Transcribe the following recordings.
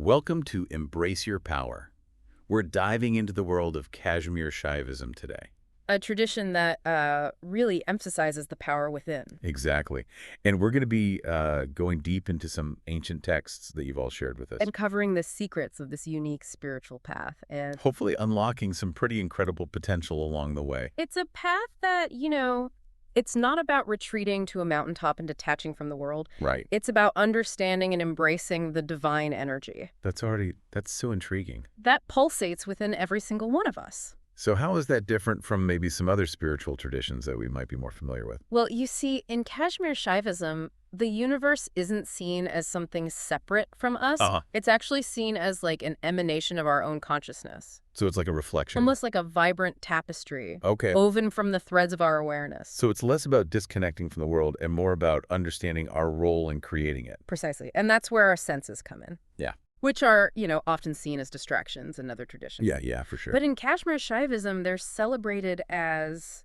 Welcome to Embrace Your Power. We're diving into the world of Kashmiri Shaivism today. A tradition that really emphasizes the power within. Exactly. And we're going to be going deep into some ancient texts that you've all shared with us. And covering the secrets of this unique spiritual path. And hopefully unlocking some pretty incredible potential along the way. it's a path that, it's not about retreating to a mountaintop and detaching from the world. Right. It's about understanding and embracing the divine energy That's so intriguing. that pulsates within every single one of us. So how is that different from maybe some other spiritual traditions that we might be more familiar with? Well, you see, in Kashmiri Shaivism, the universe isn't seen as something separate from us. It's actually seen as like an emanation of our own consciousness. So it's like a reflection. Almost like a vibrant tapestry. Okay. Woven from the threads of our awareness. So it's less about disconnecting from the world and more about understanding our role in creating it. Precisely. And that's where our senses come in. Yeah. Which are, often seen as distractions in other traditions. Yeah, for sure. But in Kashmiri Shaivism, they're celebrated as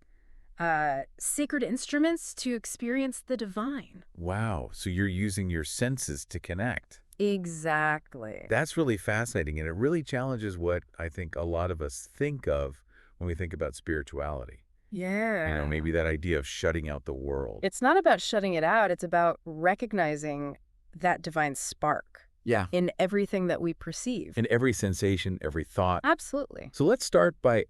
sacred instruments to experience the divine. Wow. So you're using your senses to connect. Exactly. That's really fascinating, and it really challenges what I think a lot of us think of when we think about spirituality. Yeah. Maybe that idea of shutting out the world. It's not about shutting it out. It's about recognizing that divine spark. Yeah. In everything that we perceive. In every sensation, every thought. Absolutely. So let's start by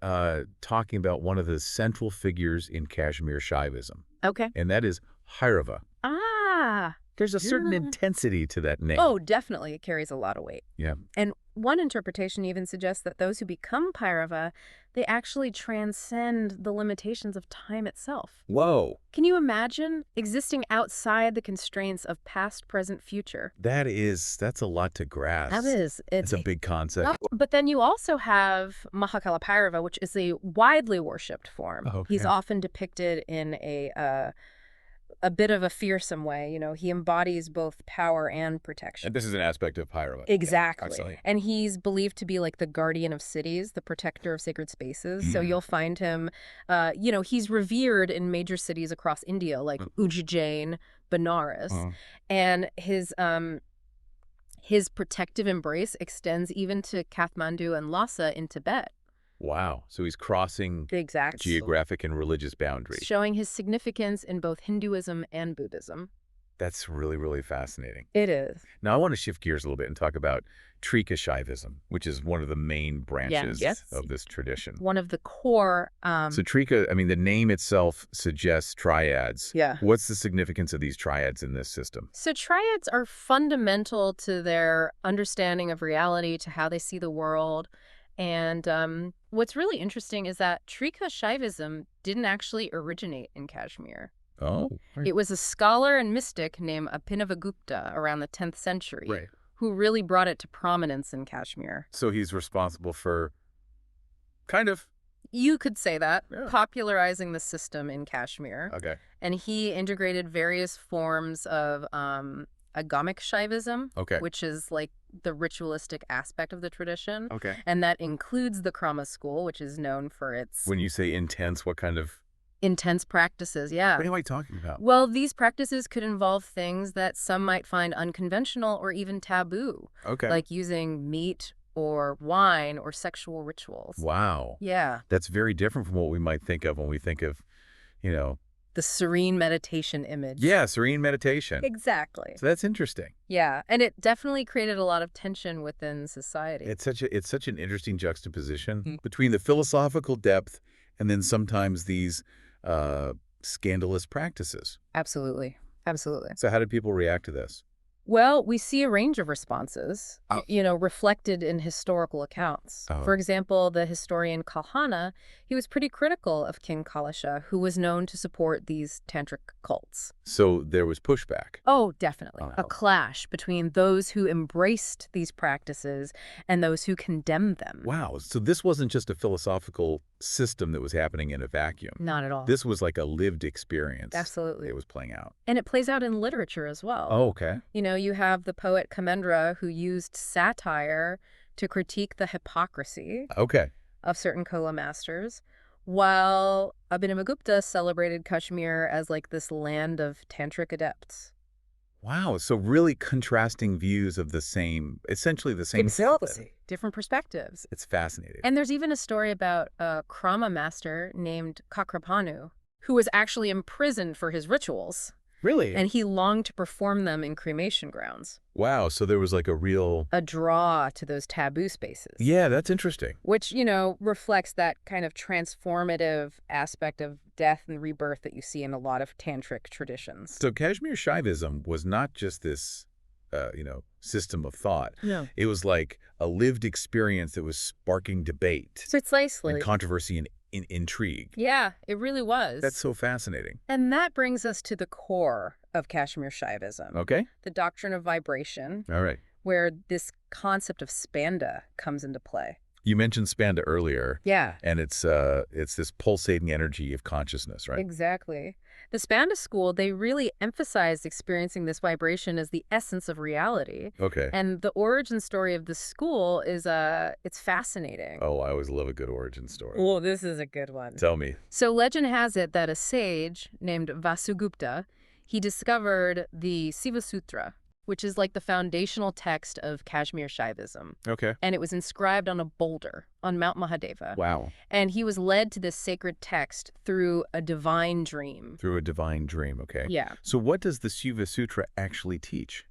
talking about one of the central figures in Kashmiri Shaivism. Okay. And that is Bhairava. Ah. There's a certain intensity to that name. Oh, definitely. It carries a lot of weight. Yeah. And one interpretation even suggests that those who become Bhairava, they actually transcend the limitations of time itself. Whoa. Can you imagine existing outside the constraints of past, present, future? That's a lot to grasp. That is. It's a big concept. But then you also have Mahakala Bhairava, which is a widely worshipped form. Okay. He's often depicted in a bit of a fearsome way. He embodies both power and protection. And this is an aspect of Bhairava. Exactly. Yeah, and he's believed to be like the guardian of cities, the protector of sacred spaces. So you'll find him, he's revered in major cities across India, like Ujjain, Benares. And his protective embrace extends even to Kathmandu and Lhasa in Tibet. Wow. So he's crossing Exactly. geographic and religious boundaries. Showing his significance in both Hinduism and Buddhism. That's really, really fascinating. It is. Now, I want to shift gears a little bit and talk about Trika Shaivism, which is one of the main branches of this tradition. One of the core... So Trika, the name itself suggests triads. Yeah. What's the significance of these triads in this system? So triads are fundamental to their understanding of reality, to how they see the world. And what's really interesting is that Trika Shaivism didn't actually originate in Kashmir. Oh. It was a scholar and mystic named Abhinavagupta around the 10th century who really brought it to prominence in Kashmir. So he's responsible for kind of... You could say that, popularizing the system in Kashmir. Okay. And he integrated various forms of agamic Shaivism, which is like the ritualistic aspect of the tradition. Okay. And that includes the Krama school, which is known for its... When you say intense, what kind of... Intense practices, yeah. What am I talking about? Well, these practices could involve things that some might find unconventional or even taboo. Okay. Like using meat or wine or sexual rituals. Wow. Yeah. That's very different from what we might think of when we think of, the serene meditation image. Yeah, serene meditation. Exactly. So that's interesting. Yeah, and it definitely created a lot of tension within society. It's such an interesting juxtaposition between the philosophical depth and then sometimes these scandalous practices. Absolutely. Absolutely. So how did people react to this? Well, we see a range of responses, reflected in historical accounts. For example, the historian Kalhana, he was pretty critical of King Kalasha, who was known to support these tantric cults. So there was pushback. Oh, definitely. A clash between those who embraced these practices and those who condemned them. Wow. So this wasn't just a philosophical system that was happening in a vacuum. Not at all. This was like a lived experience. Absolutely. It was playing out. And it plays out in literature as well. Oh, okay. You have the poet Kamendra, who used satire to critique the hypocrisy of certain Kula masters, while Abhinavagupta celebrated Kashmir as like this land of tantric adepts. Wow, so really contrasting views of essentially the same thing. Different perspectives. It's fascinating. And there's even a story about a Krama master named Kakrapanu, who was actually imprisoned for his rituals. Really? And he longed to perform them in cremation grounds. Wow, so there was like a draw to those taboo spaces. Yeah, that's interesting. Which, reflects that kind of transformative aspect of death and rebirth that you see in a lot of tantric traditions. So Kashmiri Shaivism was not just this, system of thought. No. It was like a lived experience that was sparking debate. Precisely. And controversy and intrigue. Yeah, it really was. That's so fascinating. And that brings us to the core of Kashmiri Shaivism. Okay. The doctrine of vibration. All right. Where this concept of Spanda comes into play. You mentioned Spanda earlier. Yeah. And it's this pulsating energy of consciousness, right? Exactly. The Spanda school, they really emphasized experiencing this vibration as the essence of reality. Okay. And the origin story of the school is, it's fascinating. Oh, I always love a good origin story. Oh, this is a good one. Tell me. So legend has it that a sage named Vasugupta, he discovered the Siva Sutra, which is like the foundational text of Kashmiri Shaivism. Okay. And it was inscribed on a boulder on Mount Mahadeva. Wow. And he was led to this sacred text through a divine dream. Through a divine dream, okay. Yeah. So what does the Siva Sutra actually teach?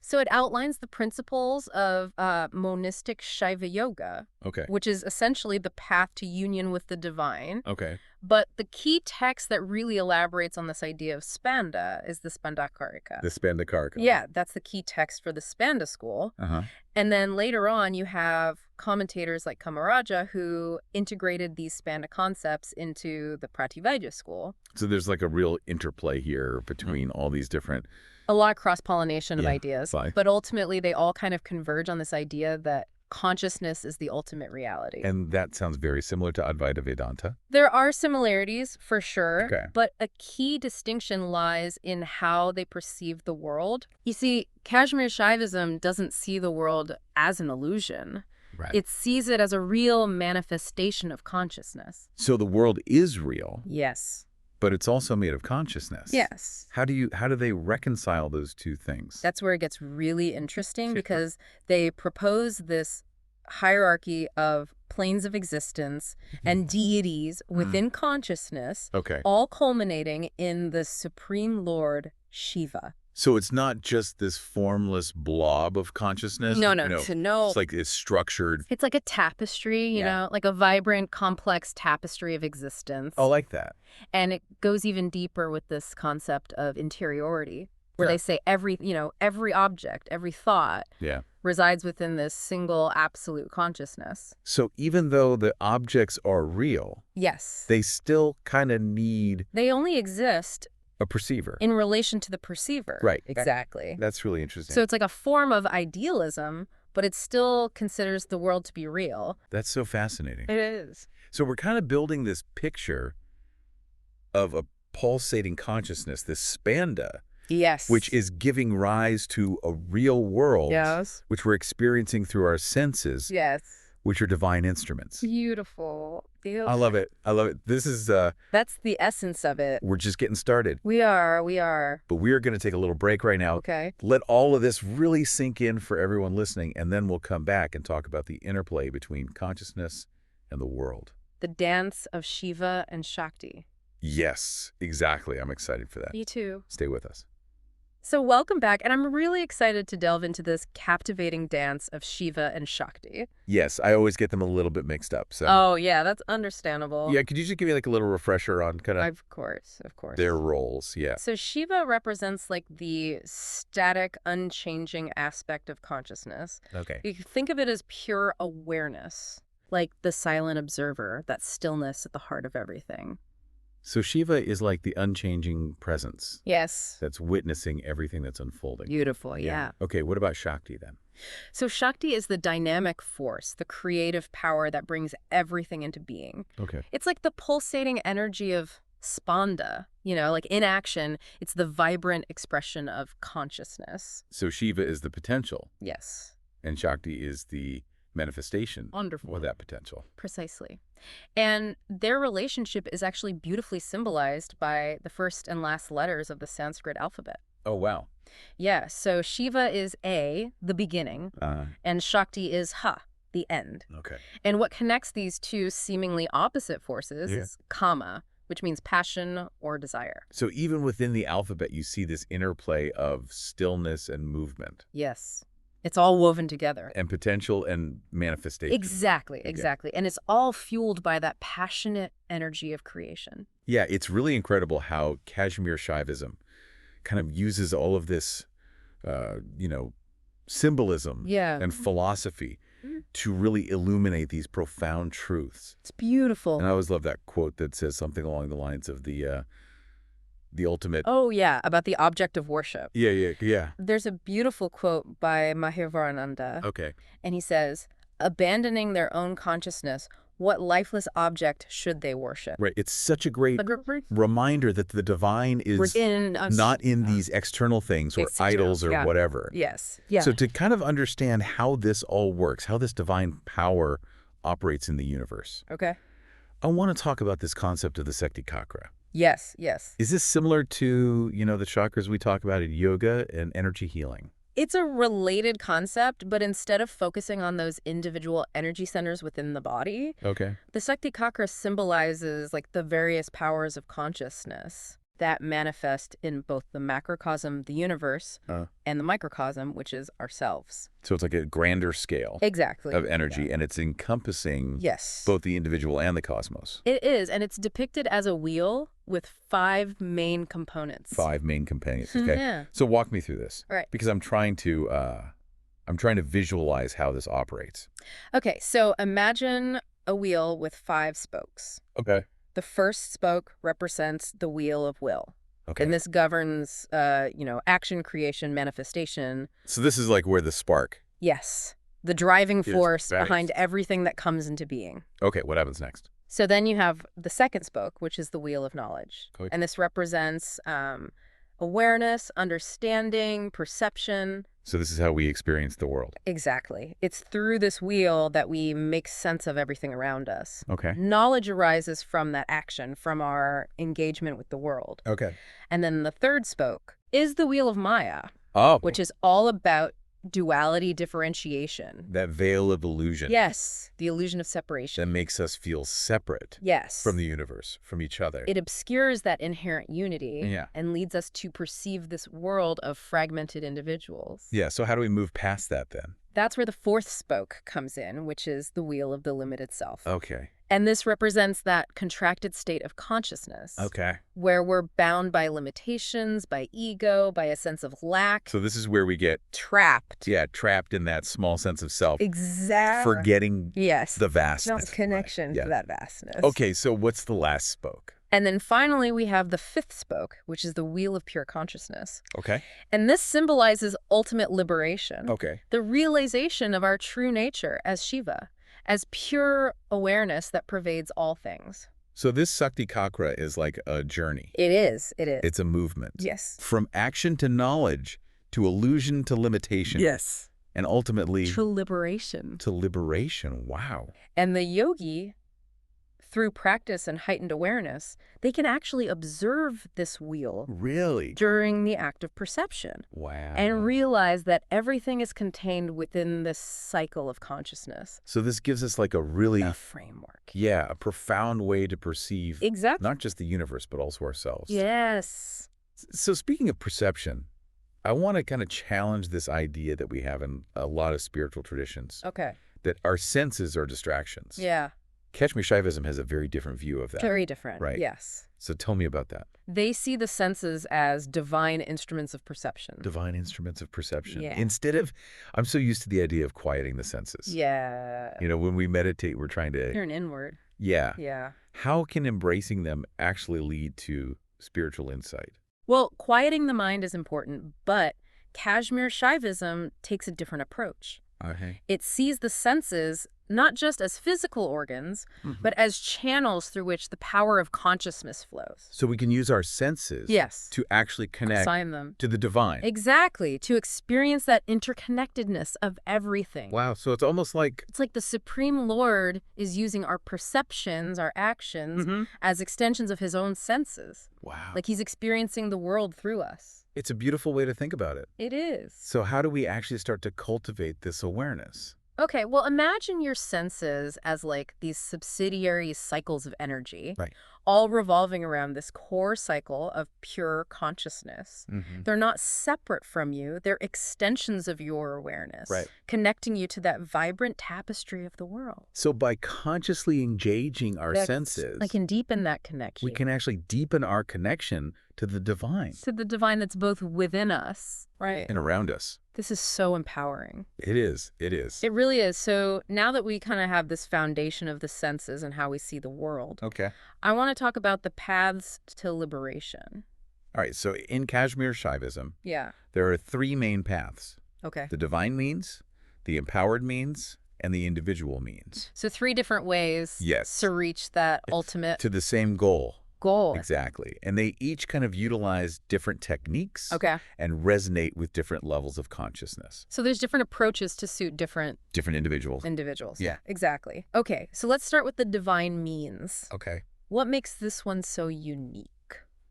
So it outlines the principles of monistic Shaiva yoga, Okay. which is essentially the path to union with the divine. Okay. But the key text that really elaborates on this idea of Spanda is the Spandakarika. The Spandakarika. Yeah, that's the key text for the Spanda school. Uh-huh. And then later on, you have commentators like Kamaraja who integrated these Spanda concepts into the Pratyabhijñā school. So there's like a real interplay here between all these different... A lot of cross-pollination of ideas. Fine. But ultimately, they all kind of converge on this idea that consciousness is the ultimate reality. And that sounds very similar to Advaita Vedanta. There are similarities, for sure, Okay. but a key distinction lies in how they perceive the world. You see, Kashmiri Shaivism doesn't see the world as an illusion. Right. It sees it as a real manifestation of consciousness. So the world is real, Yes. but it's also made of consciousness. Yes. How do they reconcile those two things? That's where it gets really interesting because they propose this hierarchy of planes of existence and deities within consciousness, Okay. all culminating in the Supreme Lord Shiva. So it's not just this formless blob of consciousness? No. It's like it's structured. It's like a tapestry, you know, like a vibrant, complex tapestry of existence. Oh, like that. And it goes even deeper with this concept of interiority, where they say every object, every thought resides within this single absolute consciousness. So even though the objects are real, Yes. they still kind of need They only exist a perceiver. in relation to the perceiver. Right. Exactly. That's really interesting. So it's like a form of idealism, but it still considers the world to be real. That's so fascinating. It is. So we're kind of building this picture of a pulsating consciousness, this spanda, Yes. which is giving rise to a real world, Yes. which we're experiencing through our senses, Yes. which are divine instruments. Beautiful. I love it. I love it. This is, That's the essence of it. we're just getting started. We are. But we are going to take a little break right now. Okay. Let all of this really sink in for everyone listening, and then we'll come back and talk about the interplay between consciousness and the world. The dance of Shiva and Shakti. Yes, exactly. I'm excited for that. Me too. Stay with us. So welcome back, and I'm really excited to delve into this captivating dance of Shiva and Shakti. Yes, I always get them a little bit mixed up. So Oh, yeah, that's understandable. yeah, could you just give me like a little refresher on kind of Of course. their roles? Yeah. So Shiva represents like the static, unchanging aspect of consciousness. Okay. You can think of it as pure awareness, like the silent observer, that stillness at the heart of everything. So Shiva is like the unchanging presence Yes. that's witnessing everything that's unfolding. Beautiful, yeah. Okay, what about Shakti then? So Shakti is the dynamic force, the creative power that brings everything into being. Okay. It's like the pulsating energy of Spanda, like in action, it's the vibrant expression of consciousness. So Shiva is the potential, Yes. and Shakti is the manifestation Wonderful. of that potential. Precisely. And their relationship is actually beautifully symbolized by the first and last letters of the Sanskrit alphabet. Oh, wow. Yeah, so Shiva is A, the beginning, and Shakti is Ha, the end. Okay. And what connects these two seemingly opposite forces is Kama, which means passion or desire. So even within the alphabet, you see this interplay of stillness and movement. Yes. It's all woven together. And potential and manifestation. Exactly, exactly. And it's all fueled by that passionate energy of creation. Yeah, it's really incredible how Kashmiri Shaivism kind of uses all of this, symbolism and philosophy to really illuminate these profound truths. It's beautiful. And I always love that quote that says something along the lines of the ultimate... Oh, yeah, about the object of worship. Yeah. There's a beautiful quote by Bhairava. Okay. And he says, abandoning their own consciousness, what lifeless object should they worship? Right. It's such a great reminder that the divine is not in these external things or idols or whatever. Yes. Yeah. So to kind of understand how this all works, how this divine power operates in the universe. Okay. I want to talk about this concept of the Shakti Chakra. Yes. Is this similar to, the chakras we talk about in yoga and energy healing? It's a related concept, but instead of focusing on those individual energy centers within the body, the Shakti Chakra symbolizes the various powers of consciousness that manifest in both the macrocosm, the universe, and the microcosm, which is ourselves. So it's like a grander scale of energy, and it's encompassing both the individual and the cosmos. It is, and it's depicted as a wheel with 5 main components. 5 main components, okay. So walk me through this. Right. Because I'm trying to visualize how this operates. Okay, so imagine a wheel with 5 spokes. Okay. The first spoke represents the wheel of will. Okay. And this governs, action, creation, manifestation. So this is like where the spark. Yes. The driving force behind everything that comes into being. Okay, what happens next? So then you have the second spoke, which is the wheel of knowledge. Okay. And this represents awareness, understanding, perception. So this is how we experience the world. Exactly. It's through this wheel that we make sense of everything around us. Okay. Knowledge arises from that action, from our engagement with the world. Okay. And then the third spoke is the wheel of Maya, which is all about duality differentiation. That veil of illusion. Yes, the illusion of separation. That makes us feel separate from the universe, from each other. It obscures that inherent unity and leads us to perceive this world of fragmented individuals. Yeah, so how do we move past that then? That's where the fourth spoke comes in, which is the wheel of the limited self. Okay. And this represents that contracted state of consciousness. Okay. Where we're bound by limitations, by ego, by a sense of lack. So this is where we get trapped. Yeah, trapped in that small sense of self. Exactly. Forgetting the vastness. Not connection to that vastness. Okay, so what's the last spoke? And then finally, we have the fifth spoke, which is the wheel of pure consciousness. Okay. And this symbolizes ultimate liberation. Okay. The realization of our true nature as Shiva, as pure awareness that pervades all things. So this Shakti Chakra is like a journey. It is. It's a movement. Yes. From action to knowledge, to illusion to limitation. Yes. And ultimately... to liberation. To liberation. Wow. And the yogi, through practice and heightened awareness, they can actually observe this wheel. Really? During the act of perception. Wow. And realize that everything is contained within this cycle of consciousness. So this gives us like a framework. Yeah, a profound way to perceive not just the universe, but also ourselves. Yes. So speaking of perception, I want to kind of challenge this idea that we have in a lot of spiritual traditions. Okay. That our senses are distractions. Yeah. Kashmiri Shaivism has a very different view of that. Very different, right? Yes. So tell me about that. They see the senses as divine instruments of perception. Divine instruments of perception. Yeah. Instead of, I'm so used to the idea of quieting the senses. Yeah. When we meditate, we're trying to... turn inward. Yeah. Yeah. How can embracing them actually lead to spiritual insight? Well, quieting the mind is important, but Kashmiri Shaivism takes a different approach. Okay. It sees the senses not just as physical organs, but as channels through which the power of consciousness flows. So we can use our senses to actually connect to the divine. Exactly, to experience that interconnectedness of everything. Wow, so it's almost like... it's like the Supreme Lord is using our perceptions, our actions, as extensions of his own senses. Wow. Like he's experiencing the world through us. It's a beautiful way to think about it. It is. So how do we actually start to cultivate this awareness? Okay, well, imagine your senses as like these subsidiary cycles of energy, Right. all revolving around this core cycle of pure consciousness. They're not separate from you. They're extensions of your awareness, Right. connecting you to that vibrant tapestry of the world. So by consciously engaging our senses, I can deepen that connection. we can actually deepen our connection to the divine. To the divine that's both within us, right? And around us. This is so empowering. It is. It is. It really is. So now that we kind of have this foundation of the senses and how we see the world, Okay. I want to talk about the paths to liberation. All right. So in Kashmiri Shaivism, Yeah. there are three main paths. Okay. The divine means, the empowered means, and the individual means. So 3 different ways Yes. to reach that ultimate To the same goal. goal. Exactly. And they each kind of utilize different techniques Okay. and resonate with different levels of consciousness. So there's different approaches to suit different Different individuals. individuals. Yeah. Exactly. Okay. So let's start with the divine means. Okay. What makes this one so unique?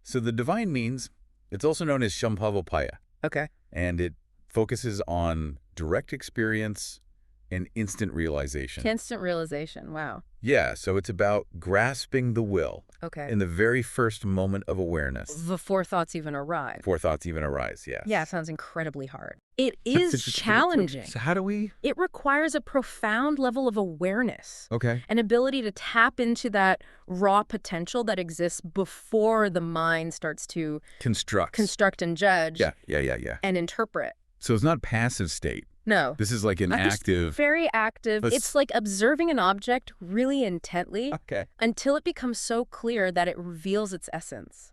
So the divine means, it's also known as Shambhavopaya, Okay. and it focuses on direct experience and instant realization. Instant realization. Wow. Yeah, so it's about grasping the will Okay. in the very first moment of awareness. Before thoughts even arrive. Before thoughts even arise, yes. Yeah, it sounds incredibly hard. It is challenging. So how do we? It requires a profound level of awareness, Okay. an ability to tap into that raw potential that exists before the mind starts to construct and judge Yeah. and interpret. So it's not passive state. No. This is like an active. Very active. It's like observing an object really intently Okay. until it becomes so clear that it reveals its essence.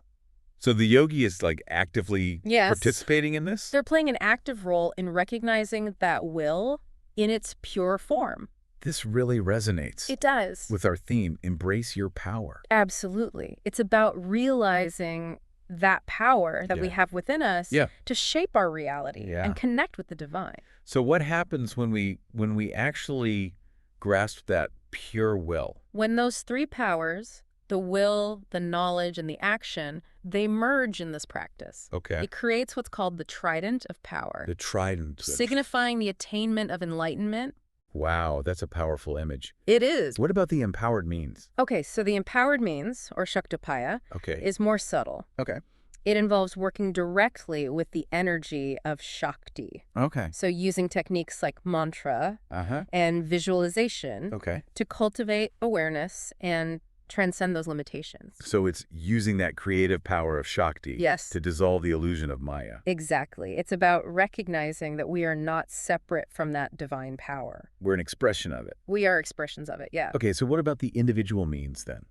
So the yogi is like actively Yes. participating in this? They're playing an active role in recognizing that will in its pure form. This really resonates It does. with our theme, embrace your power. Absolutely. It's about realizing that power that we Yeah. have within us Yeah. to shape our reality Yeah. and connect with the divine. So what happens when we actually grasp that pure will? When those 3 powers, the will, the knowledge, and the action, they merge in this practice. Okay. It creates what's called the trident of power, The trident. signifying the attainment of enlightenment. Wow, that's a powerful image. It is. What about the empowered means? Okay, so the empowered means, or Shaktopaya, Okay. is more subtle. Okay. It involves working directly with the energy of Shakti. Okay. So using techniques like mantra Uh-huh. and visualization Okay. to cultivate awareness and transcend those limitations. So it's using that creative power of Shakti Yes. to dissolve the illusion of Maya. Exactly. It's about recognizing that we are not separate from that divine power. We're an expression of it. We are expressions of it, yeah. Okay, so what about the individual means then?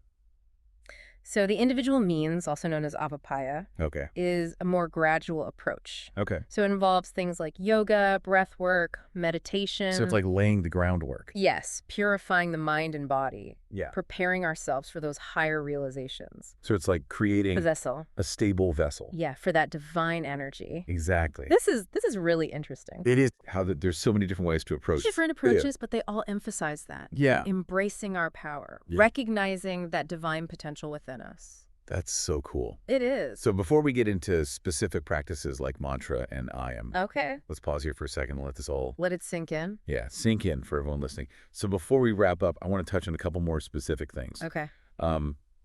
So the individual means, also known as avapaya, Okay. is a more gradual approach. Okay. So it involves things like yoga, breath work, meditation. So it's like laying the groundwork. Yes, purifying the mind and body, Yeah. preparing ourselves for those higher realizations. So it's like creating The vessel. a stable vessel. Yeah, for that divine energy. Exactly. This is really interesting. It is how there's so many different ways to approach. Different approaches, but they all emphasize that. Yeah. Embracing our power, Yeah. recognizing that divine potential within us. That's so cool. It is. So before we get into specific practices like mantra and ayam, Okay. let's pause here for a second and let this all Let it sink in. sink in for everyone listening. So before we wrap up, I want to touch on a couple more specific things. Okay.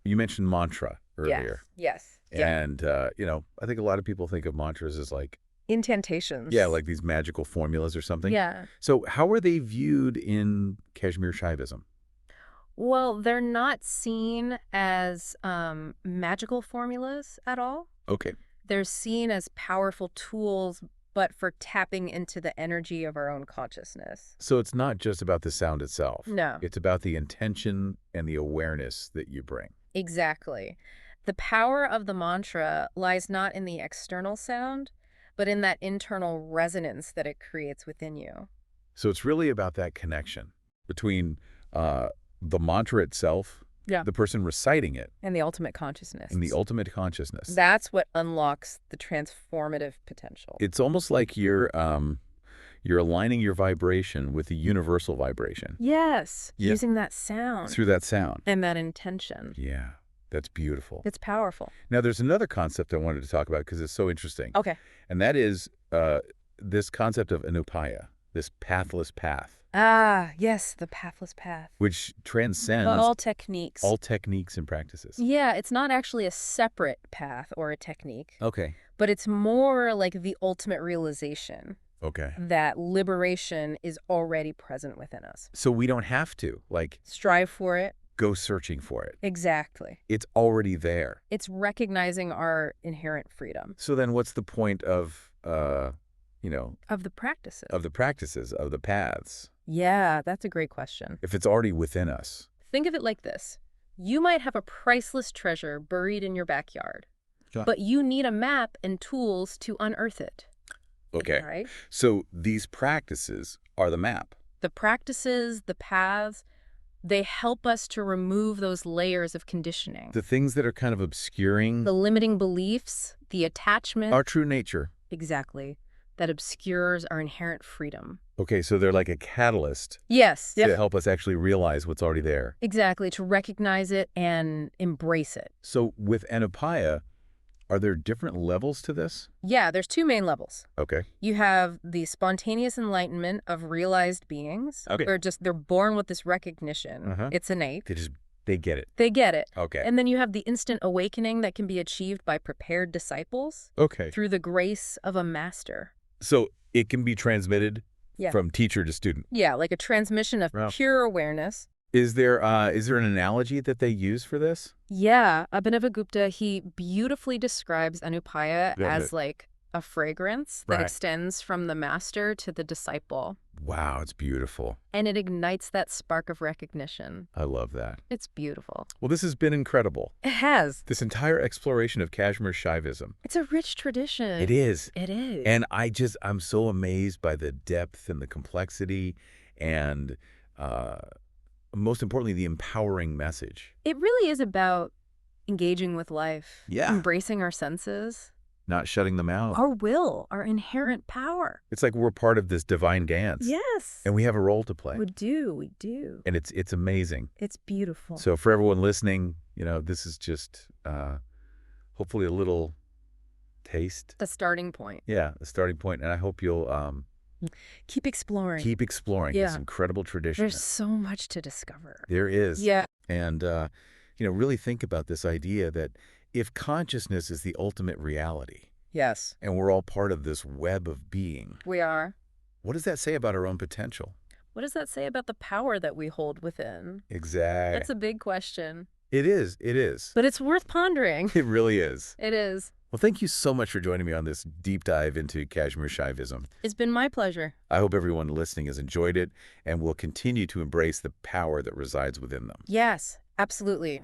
You mentioned mantra earlier. Yes. And, I think a lot of people think of mantras as like, Incantations. like these magical formulas or something. Yeah. So how are they viewed in Kashmiri Shaivism? Well, they're not seen as magical formulas at all. Okay. They're seen as powerful tools, but for tapping into the energy of our own consciousness. So it's not just about the sound itself. No. It's about the intention and the awareness that you bring. Exactly. The power of the mantra lies not in the external sound, but in that internal resonance that it creates within you. So it's really about that connection between the mantra itself, the person reciting it, And the ultimate consciousness. and the ultimate consciousness. That's what unlocks the transformative potential. It's almost like you're aligning your vibration with the universal vibration Yes. Yeah. Using that sound through that sound. and that intention. Yeah, That's beautiful. It's powerful. Now, there's another concept I wanted to talk about because it's so interesting. Okay. And that is this concept of anupaya, this pathless path. Ah, yes, the pathless path. Which transcends all techniques. All techniques and practices. Yeah, it's not actually a separate path or a technique. Okay. But it's more like the ultimate realization. Okay. That liberation is already present within us. So we don't have to, strive for it. Go searching for it. Exactly. It's already there. It's recognizing our inherent freedom. So then what's the point of, of the practices? Of the practices, of the paths? Yeah, that's a great question. If it's already within us. Think of it like this. You might have a priceless treasure buried in your backyard, but you need a map and tools to unearth it. Okay. Right? So these practices are the map. The practices, the paths, they help us to remove those layers of conditioning. The things that are kind of obscuring. The limiting beliefs, the attachment. Our true nature. Exactly. That obscures our inherent freedom. Okay, so they're like a catalyst. Yes. To help us actually realize what's already there. Exactly, to recognize it and embrace it. So with anupaya, are there different levels to this? Yeah, there's two main levels. Okay. You have the spontaneous enlightenment of realized beings. Okay. Or just they're born with this recognition. It's innate. They get it. They get it. Okay. And then you have the instant awakening that can be achieved by prepared disciples. Okay. Through the grace of a master. So it can be transmitted from teacher to student. Yeah, like a transmission of pure awareness. Is there an analogy that they use for this? Yeah, Abhinavagupta, he beautifully describes anupaya as like a fragrance that extends from the master to the disciple. Wow, it's beautiful. And it ignites that spark of recognition. I love that. It's beautiful. Well, this has been incredible. It has. This entire exploration of Kashmiri Shaivism. It's a rich tradition. It is. It is. And I'm so amazed by the depth and the complexity and most importantly, the empowering message. It really is about engaging with life. Yeah. Embracing our senses. Not shutting them out. Our will, our inherent power. It's like we're part of this divine dance. Yes. And we have a role to play. We do. And it's amazing. It's beautiful. So for everyone listening, this is just hopefully a little taste. The starting point. Yeah, the starting point. And I hope you'll keep exploring. This incredible tradition. There's so much to discover. There is. Yeah. And, really think about this idea that if consciousness is the ultimate reality. Yes. And we're all part of this web of being. We are. What does that say about our own potential? What does that say about the power that we hold within? Exactly. That's a big question. It is. It is. But it's worth pondering. It really is. It is. Well, thank you so much for joining me on this deep dive into Kashmiri Shaivism. It's been my pleasure. I hope everyone listening has enjoyed it and will continue to embrace the power that resides within them. Yes, absolutely.